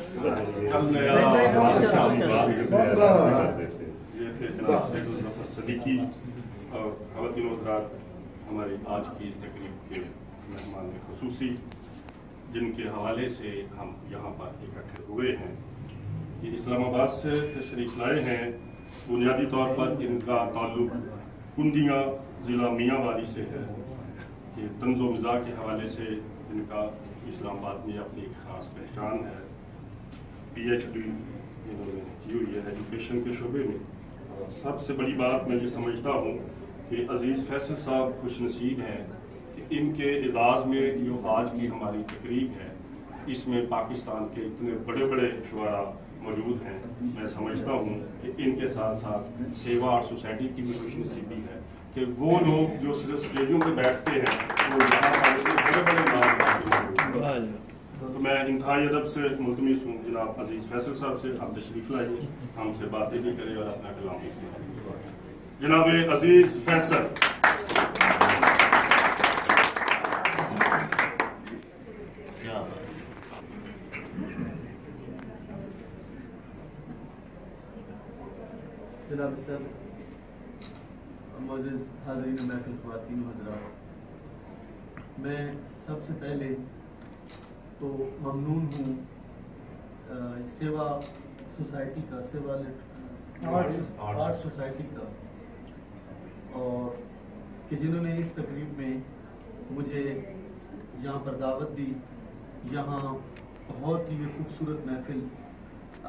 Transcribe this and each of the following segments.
یہ تھے جناب سید الظفر صدیقی اور خواتین و حضرات ہماری آج کی اس تقریب کے مہمان خصوصی، جن کے حوالے سے ہم یہاں پر اکٹھے ہوئے ہیں۔ یہ اسلام آباد سے تشریف لائے ہیں۔ بنیادی طور پر ان کا تعلق کندیاں ضلع میاں والی سے ہے۔ یہ طنز و مزاح کے حوالے سے ان کا اسلام آباد میں اپنی ایک خاص پہچان ہے۔ PhD انہوں نے کی ہوئی ہے ایجوکیشن کے شعبے میں۔ سب سے بڑی بات میں یہ سمجھتا ہوں کہ عزیز فیصل صاحب خوش نصیب ہیں کہ ان کے اعزاز میں جو آج کی ہماری تقریب ہے، اس میں پاکستان کے اتنے بڑے بڑے شعراء موجود ہیں۔ میں سمجھتا ہوں کہ ان کے ساتھ ساتھ سیوا آرٹ سوسائٹی کی بھی خوش نصیبی ہے کہ وہ لوگ جو صرف اسٹیجوں پہ بیٹھتے ہیں وہ یہاں پر بڑے بڑے نام۔ تو میں انتہائی ادب سے ملتمس ہوں جناب عزیز فیصل صاحب سے، آپ تشریف لائیے، ہم سے باتیں بھی کریں اور اپنا کلام بھی سنائیں۔ جناب عزیز فیصل۔ جناب صاحب، معزز حاضرین محفل، خواتین و حضرات، میں سب سے پہلے تو ممنون ہوں سیوا سوسائٹی کا، سیوا آرٹ سوسائٹی کا، اور کہ جنہوں نے اس تقریب میں مجھے یہاں پر دعوت دی۔ یہاں بہت ہی خوبصورت محفل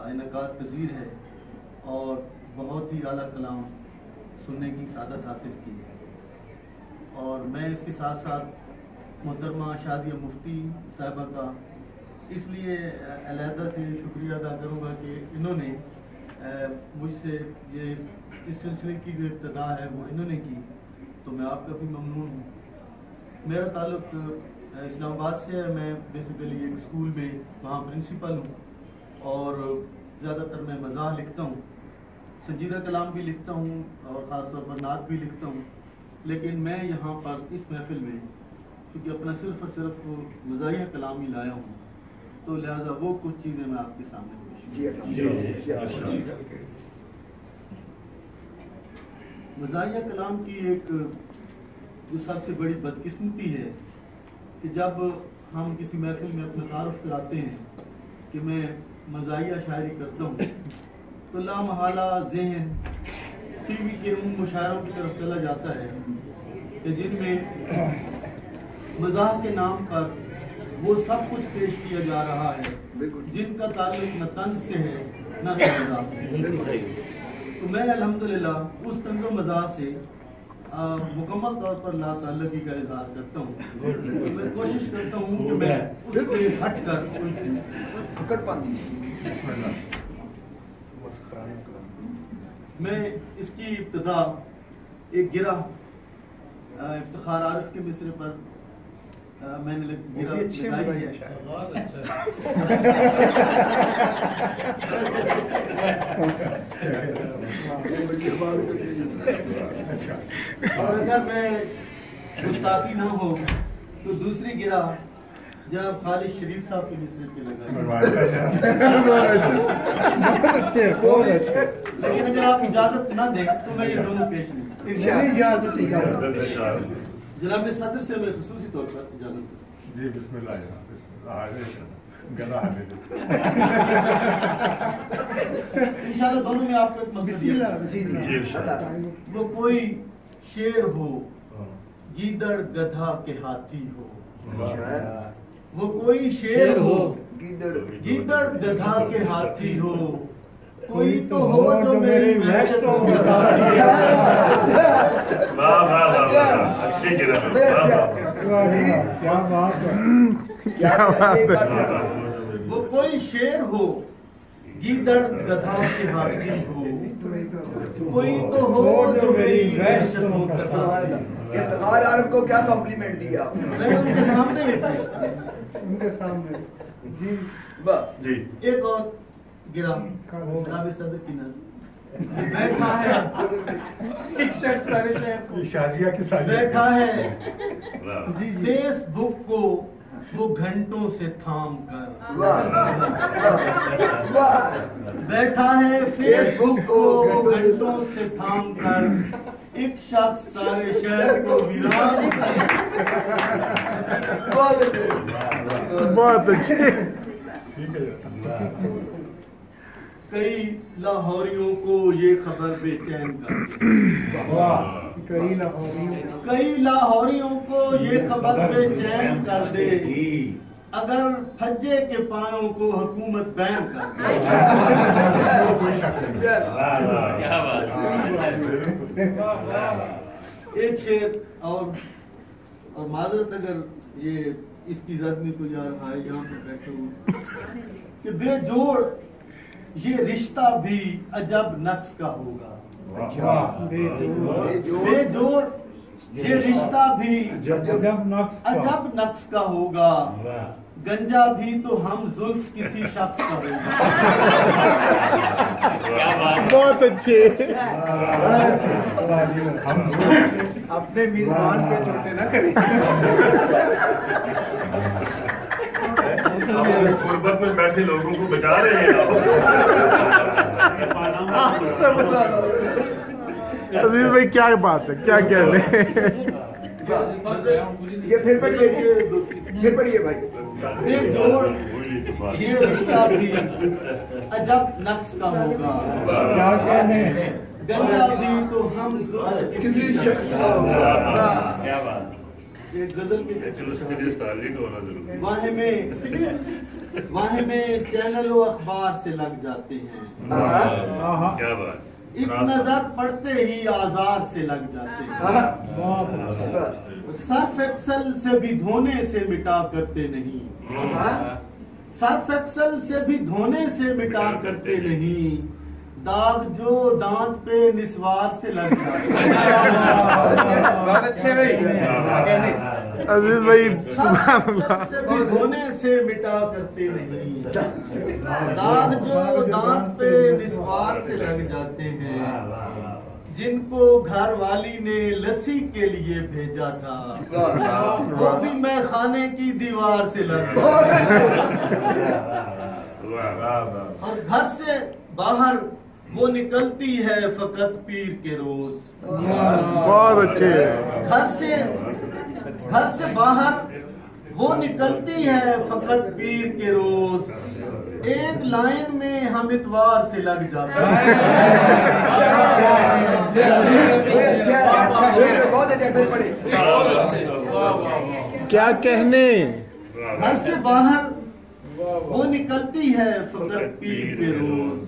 انعقاد پذیر ہے اور بہت ہی اعلیٰ کلام سننے کی سعادت حاصل کی، اور میں اس کے ساتھ ساتھ محترمہ شازیہ مفتی صاحبہ کا اس لیے علیحدہ سے شکریہ ادا کروں گا کہ انہوں نے مجھ سے یہ اس سلسلے کی جو ابتدا ہے وہ انہوں نے کی، تو میں آپ کا بھی ممنون ہوں۔ میرا تعلق اسلام آباد سے ہے۔ میں بیسیکلی ایک اسکول میں وہاں پرنسپل ہوں، اور زیادہ تر میں مزاح لکھتا ہوں، سنجیدہ کلام بھی لکھتا ہوں اور خاص طور پر نعت بھی لکھتا ہوں، لیکن میں یہاں پر اس محفل میں کیونکہ اپنا صرف اور صرف مزاحیہ کلام ہی لایا ہوں، تو لہٰذا وہ کچھ چیزیں میں آپ کے سامنے پیش مزاحیہ کلام کی ایک جو سب سے بڑی بدقسمتی ہے کہ جب ہم کسی محفل میں اپنا تعارف کراتے ہیں کہ میں مزاحیہ شاعری کرتا ہوں، تو لامحالہ ذہن ٹی وی کے ان مشاعروں کی طرف چلا جاتا ہے کہ جن میں مزاح کے نام پر وہ سب کچھ پیش کیا جا رہا ہے جن کا تعلق نہ طنز سے ہے نہ مزاح سے۔ تو میں الحمدللہ اس طنز و مزاح سے مکمل طور پر لا تعلقی کا اظہار کرتا ہوں۔ میں کوشش کرتا ہوں کہ میں اس سے ہٹ کر میں اس کی ابتدا ایک گرہ افتخار عارف کے مصرے پر میں نے گرہ لگائی ہے۔ اور اگر میں گستاخی نہ ہو تو دوسری گرہ جناب خالد شریف صاحب کے مصرے پہ لگائی، لیکن اگر آپ اجازت نہ دیں تو میں یہ دونوں پیش نہیں جناب صدر سے میں خصوصی طور پر اجازت دوں۔ جی بسم اللہ انشاءاللہ دونوں میں آپ کو ایک مقصد ہے۔ وہ کوئی شیر ہو، گیدڑ گدھا کے ہاتھی ہو، وہ کوئی شیر ہو، گیدڑ گدھا کے ہاتھی ہو، کوئی تو ہو جو میری وحشتوں کے ساتھی وہ کوئی شیر ہو، گیدڑ گدھا کے ہاتھی ہو، کوئی تو ہو جو میری وحشتوں کے ساتھی۔ افتخار عارف کو کیا کمپلیمنٹ دیا آپ نے؟ میں ان کے سامنے میں پیش ان کے سامنے جی ایک اور گرہ جناب صدر کی نظر بیٹھا ہے ایک شخص سارے شہر کو شازیہ کی ساری بیٹھا ہے فیس بک کو वो घंटों से थाम कर वाह वाह बैठा है फेसबुक को वो घंटों से थाम कर एक शख्स सारे शहर को वीरान बहुत अच्छे। कई लाहौरियों को ये खबर बेचैन कर कई लाहौरियों को ये खबर बेचैन कर दे अगर फज्जे के पायों को हुकूमत बैन कर दे। एक शेर और माजरत अगर ये इसकी जद में कोई यार आए यहाँ पे बैठे हो कि बेजोड़ ये रिश्ता भी अजब नक्श का होगा। बेजोड़ ये रिश्ता भी अजब नक्श का होगा। गंजा भी तो हम जुल्फ किसी शख्स का होगा। बहुत अच्छे। अपने मेजबान पे चोटे ना करें। गुर्बत में बैठे लोगों को बचा रहे हैं आप सब। अजीज भाई क्या बात है, क्या कह रहे हैं? ये फिर पढ़िए भाई। बेजोड़ ये रिश्ता भी अजब नक्श का होगा। क्या कहने? गंजा भी तो हम किसी शख्स का होगा। क्या बात। एक गजल के चलो उसके लिए साली को होना जरूरी। वाहे में चैनलों अखबार से लग जाते हैं। क्या बात। एक नजर पड़ते ही आजार से लग जाते हैं। सर्फ एक्सल से भी धोने से मिटा करते नहीं। सर्फ एक्सल से भी धोने से मिटा करते नहीं। दाग जो दांत पे निस्वार से लग जाते हैं। बहुत अच्छे भाई। अजीज भाई सुभान अल्लाह। से भी धोने से मिटा करते नहीं। दाग जो दांत पे निस्वार से लग जाते हैं। जिनको घर वाली ने लस्सी के लिए भेजा था वो भी मैं खाने की दीवार से लग और घर से बाहर वो निकलती है फकत पीर के रोज। बहुत अच्छे। घर से बाहर वो निकलती है फकत पीर के रोज। एक लाइन में हम इतवार से लग जाते हैं। बहुत अच्छे फिर पढ़िए। क्या कहने? घर से बाहर वो निकलती है फकत पीर के रोज।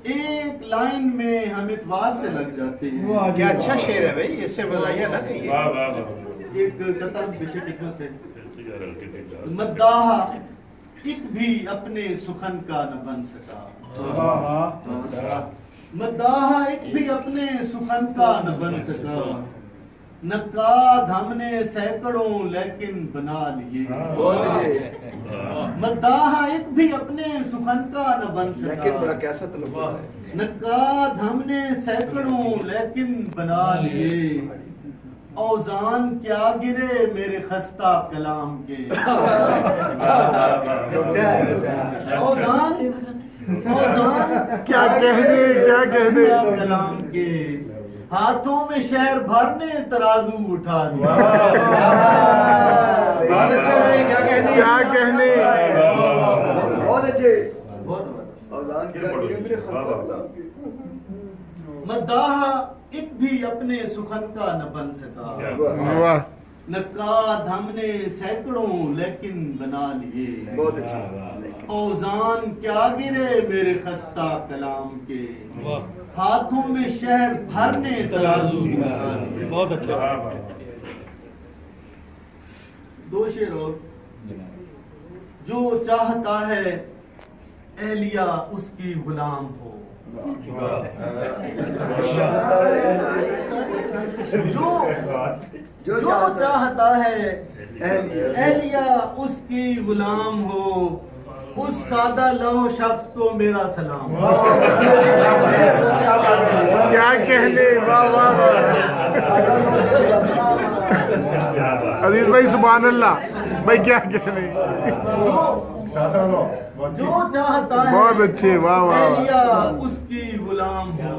एक लाइन में हम इतवार से लग जाते हैं। क्या अच्छा शेर है भाई, इससे बताइए ना। एक कतल विषय है मद्दाह एक भी अपने सुखन का न बन सका। मद्दाह एक भी अपने सुखन का न बन सका। नकाद हमने सैकड़ों लेकिन बना लिए। मद्दाह एक भी अपने सुखन का न बन लेकिन बड़ा सका। कैसा तलफ़ुज़ है। नकाद हमने सैकड़ों लेकिन बना लिए। औजान क्या गिरे मेरे खस्ता कलाम के। औजान क्या कहने? क्या कहने? कलाम के हाथों में शहर भर ने तराजू उठा दिया। बहुत अच्छा भाई, क्या कहने? क्या कहने? बहुत अच्छे। बहुत औज़ान क्या गिरे मेरे खस्ता कलाम के। मद्दाह एक भी अपने सुखन का न बन सका। वाह। नकाद हमने सैकड़ों लेकिन बना लिए। बहुत अच्छे। औजान क्या गिरे मेरे खस्ता कलाम के हाथों में शहर भरने तराजू। बहुत अच्छा। दो शेर और। जो चाहता है एहलिया उसकी गुलाम हो। जो चाहता है एहलिया उसकी गुलाम हो। उस सादा लौह शख्स को मेरा सलाम। क्या कहने? वाह वाह वाह। अजीज भाई सुभान अल्लाह। भाई क्या कहने, जो चाहता है बहुत अच्छे, वाह वाह एलिया उसकी गुलाम हो,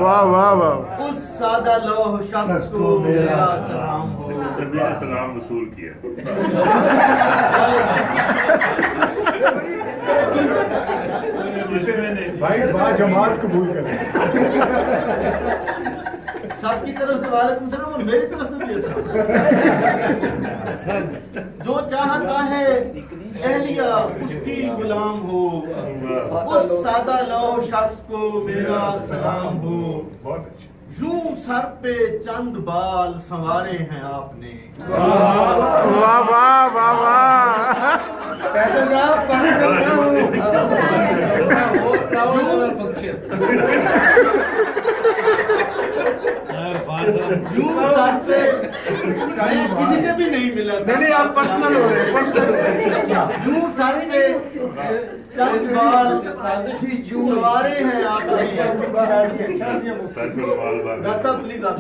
वाह वाह वाह। उस सादा लौह शख्स को मेरा सलाम हो। सभी ने सलाम वसूल किया। भाई जमात कबूल करें। सबकी तरफ से वालेकुम सलाम और मेरी तरफ से भी सलाम। जो चाहता है एलिया उसकी गुलाम हो, उस सादा लौह शख्स को मेरा सलाम हो। बहुत अच्छे। यूं सर पे चंद बाल संवारे हैं आपने। वाह वाह वाह वाह। पैसे साहब कहाँ करता हूँ यूं सर पे मैं किसी से भी नहीं मिला था। नहीं आप पर्सनल हो रहे हैं, पर्सनल हो रहे हैं। यूं सर पे चंद बाल संवारे हैं आपने। डॉक्टर साहब प्लीज आप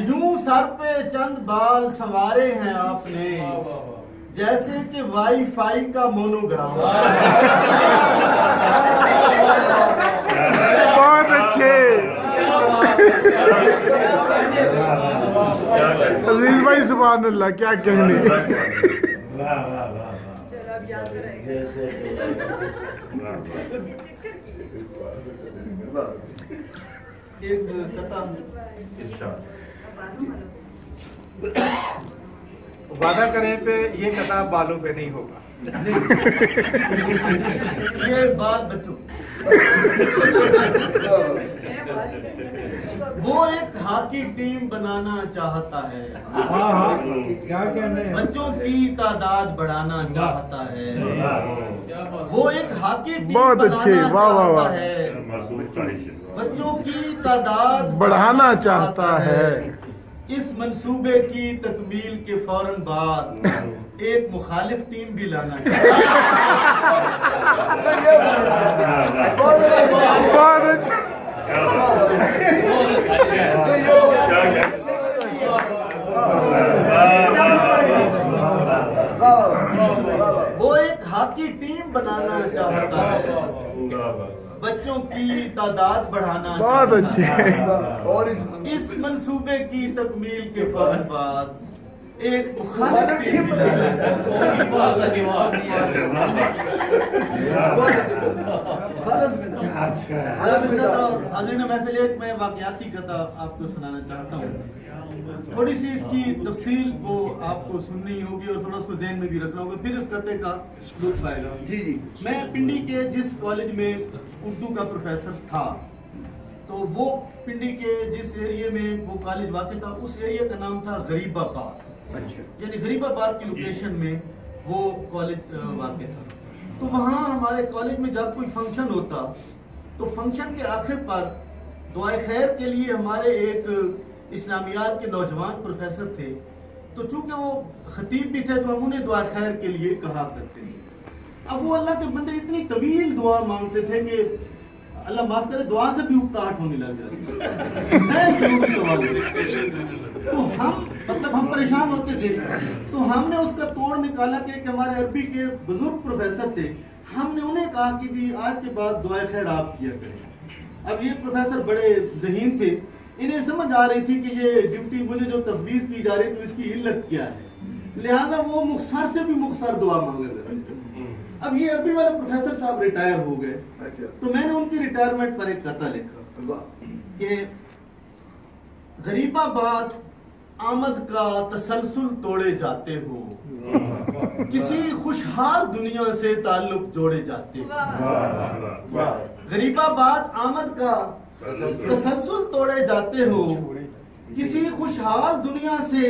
यूं सर पे चंद बाल संवारे हैं आपने, जैसे कि वाईफाई का मोनोग्राम। बहुत अच्छे अजीज भाई, सुभान अल्लाह, क्या कहने। एक कथा वादा करें पे ये किताब बालों पे नहीं होगा। ये बाल बच्चों, वो एक हॉकी टीम बनाना चाहता है, क्या कहने हैं? बच्चों की तादाद बढ़ाना चाहता है। वो एक हॉकी टीम बहुत अच्छे, बनाना वाह, वाह, चाहता वाह। है, बच्चों की तादाद बढ़ाना चाहता है। इस मंसूबे की तकमील के फौरन बाद एक मुखालिफ टीम भी लाना चाहिए। बहुत अच्छे। वो एक हॉकी टीम बनाना चाहता है, बच्चों की तादाद बढ़ाना बहुत चाहता अच्छे। है। और इस मंसूबे की तकमील के फौरन बाद एक मुखालिफ टीम भी लाना हाज़रीन महफिल, एक मैं वाक़याती कथा आपको सुनाना चाहता हूँ। थोड़ी सी इसकी तफसील को आपको सुननी होगी और थोड़ा उसको ज़हन में भी रखना होगा, फिर इस कथे का लुत्फ़ आएगा। जी जी। मैं पिंडी के जिस कॉलेज में उर्दू का प्रोफेसर था, तो वो पिंडी के जिस एरिया में वो कॉलेज वाक़ था, उस एरिया का नाम था गरीबाबाद। अच्छा। यानी गरीबाबाद की लोकेशन में वो कॉलेज वाक़ था। तो वहाँ हमारे कॉलेज में जब कोई फंक्शन होता तो फंक्शन के आखिर पर दुआए खैर के लिए हमारे एक इस्लामियात के नौजवान प्रोफेसर थे, तो चूंकि वो खतीब भी थे तो हम उन्हें दुआ खैर के लिए कहा करते थे। अब वो अल्लाह के बंदे इतनी तवील दुआ मांगते थे कि अल्लाह माफ करे दुआ से भी उकताहट होने लग जाती। तो हम परेशान होते थे, तो हमने उसका तोड़ निकाला कि एक हमारे अरबी के बुजुर्ग प्रोफेसर थे, हमने उन्हें कहा कि जी आज के बाद दुआ खैर आप किया करें। अब ये प्रोफेसर बड़े ज़हीन थे, इन्हें समझ आ रही थी कि ये ड्यूटी मुझे जो तफवीज़ की जा रही तो इसकी इल्लत क्या है, लिहाजा वो मुख्तार से भी मुख्तार दुआ मांगा करते थे। अब ये अरबी वाले प्रोफेसर साहब रिटायर हो गए, तो मैंने उनकी रिटायरमेंट पर एक कथा लिखा कि गरीबाबाद आमद का तसलसल तोड़े जाते हो, किसी खुशहाल दुनिया से ताल्लुक जोड़े जाते हो। गरीबाबाद आमद का तसलसल तोड़े जाते हो, किसी खुशहाल दुनिया से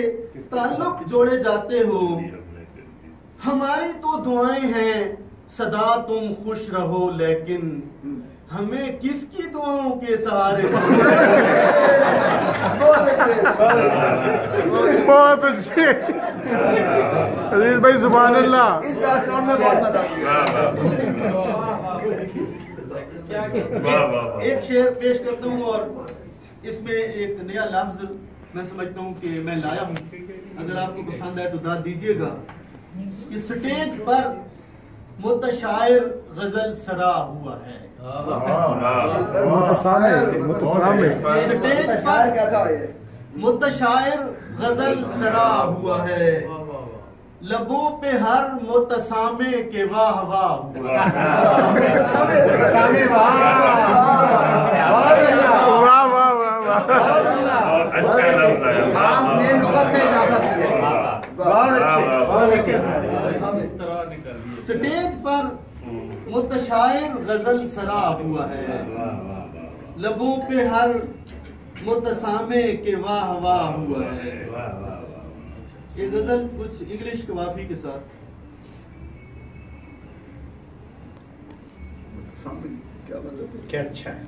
ताल्लुक जोड़े जाते हो। हमारी तो दुआएं हैं सदा तुम खुश रहो, लेकिन हमें किसकी दुआओं के सहारे। बहुत अच्छे अजीज भाई, सुभान अल्लाह। इस बैकग्राउंड में बहुत मजा एक शेर पेश करता हूँ और इसमें एक नया लफ्ज मैं समझता हूँ कि मैं लाया हूँ, अगर आपको पसंद आए तो दाद दीजिएगा। کہ سٹیج پر متشاعر غزل سرا ہوا ہے. سٹیج پر متشاعر غزل سرا ہوا ہے. لبوں پہ ہر متسامع کے واہ واہ ہوا ہے. واہ واہ واہ واہ. اچھا لفظ ہے. آپ نے لغت سے اضافہ کیا. سٹیج پر متشاعر غزل سرا ہوا ہے. لبوں پہ ہر متسامع کے واہ واہ ہوا ہے. یہ غزل کچھ انگلش قوافی کے ساتھ. کیا مطلب ہے؟ کیا اچھا ہے.